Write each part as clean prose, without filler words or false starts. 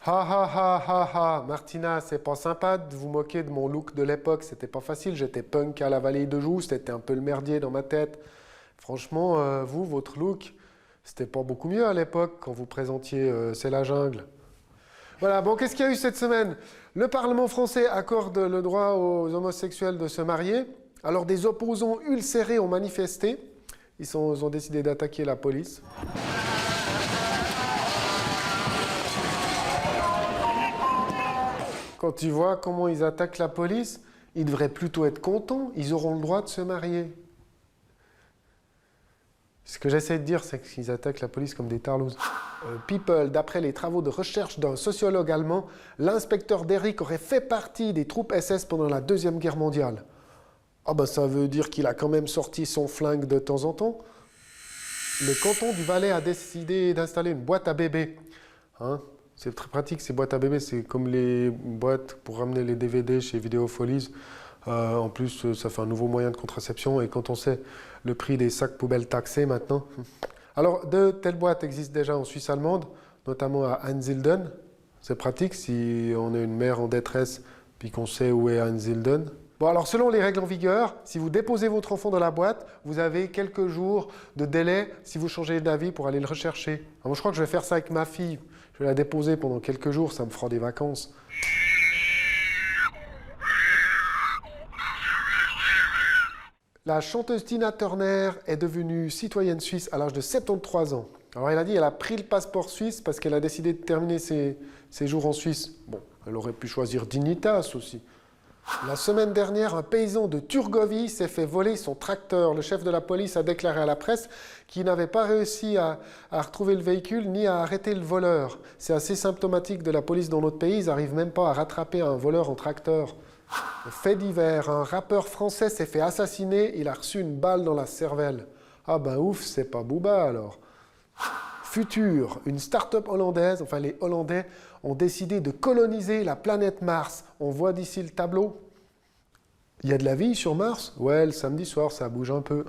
Ha ha ha ha ha, Martina, c'est pas sympa de vous moquer de mon look de l'époque, c'était pas facile, j'étais punk à la Vallée de Joux, c'était un peu le merdier dans ma tête. Franchement, vous, votre look, c'était pas beaucoup mieux à l'époque quand vous présentiez C'est la jungle. Voilà, bon, qu'est-ce qu'il y a eu cette semaine? Le Parlement français accorde le droit aux homosexuels de se marier. Alors des opposants ulcérés ont manifesté, ils ont décidé d'attaquer la police. Quand tu vois comment ils attaquent la police, ils devraient plutôt être contents, ils auront le droit de se marier. Ce que j'essaie de dire, c'est qu'ils attaquent la police comme des tarlouses. People, d'après les travaux de recherche d'un sociologue allemand, l'inspecteur Derrick aurait fait partie des troupes SS pendant la Deuxième Guerre mondiale. Ah ben ça veut dire qu'il a quand même sorti son flingue de temps en temps. Le canton du Valais a décidé d'installer une boîte à bébé. Hein? C'est très pratique, ces boîtes à bébé, c'est comme les boîtes pour ramener les DVD chez Vidéofolies. En plus, ça fait un nouveau moyen de contraception, et quand on sait le prix des sacs poubelles taxés maintenant. Alors, de telles boîtes existent déjà en Suisse allemande, notamment à Einsiedeln. C'est pratique si on est une mère en détresse, puis qu'on sait où est Einsiedeln. Bon, alors selon les règles en vigueur, si vous déposez votre enfant dans la boîte, vous avez quelques jours de délai si vous changez d'avis pour aller le rechercher. Alors, moi, je crois que je vais faire ça avec ma fille. Je vais la déposer pendant quelques jours, ça me fera des vacances. La chanteuse Tina Turner est devenue citoyenne suisse à l'âge de 73 ans. Alors elle a dit qu'elle a pris le passeport suisse parce qu'elle a décidé de terminer ses jours en Suisse. Bon, elle aurait pu choisir Dignitas aussi. La semaine dernière, un paysan de Turgovie s'est fait voler son tracteur. Le chef de la police a déclaré à la presse qu'il n'avait pas réussi à retrouver le véhicule ni à arrêter le voleur. C'est assez symptomatique de la police dans notre pays, ils n'arrivent même pas à rattraper un voleur en tracteur. Fait divers, un rappeur français s'est fait assassiner, il a reçu une balle dans la cervelle. Ah ben ouf, c'est pas Booba alors. Futur, une start-up hollandaise, enfin les Hollandais ont décidé de coloniser la planète Mars. On voit d'ici le tableau. Il y a de la vie sur Mars? Ouais, le samedi soir, ça bouge un peu.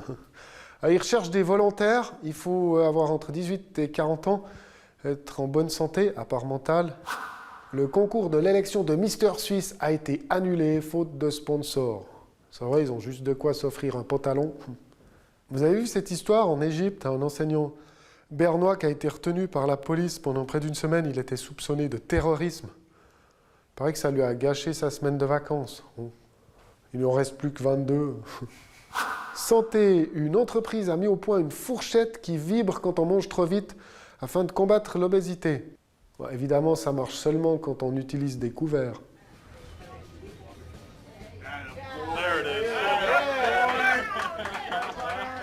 Ils recherchent des volontaires, il faut avoir entre 18 et 40 ans, être en bonne santé, à part mentale. Le concours de l'élection de Mister Suisse a été annulé, faute de sponsors. C'est vrai, ils ont juste de quoi s'offrir un pantalon. Vous avez vu cette histoire en Égypte, un enseignant bernois qui a été retenu par la police pendant près d'une semaine, il était soupçonné de terrorisme. Il paraît que ça lui a gâché sa semaine de vacances. Il ne en reste plus que 22. Santé, une entreprise a mis au point une fourchette qui vibre quand on mange trop vite afin de combattre l'obésité. Bon, évidemment, ça marche seulement quand on utilise des couverts.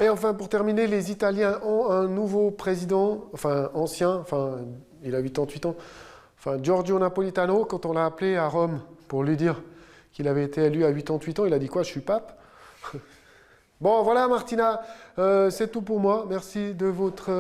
Et enfin, pour terminer, les Italiens ont un nouveau président, enfin ancien, enfin il a 88 ans, enfin Giorgio Napolitano. Quand on l'a appelé à Rome pour lui dire qu'il avait été élu à 88 ans, il a dit quoi, je suis pape? Bon voilà Martina, c'est tout pour moi, merci de votre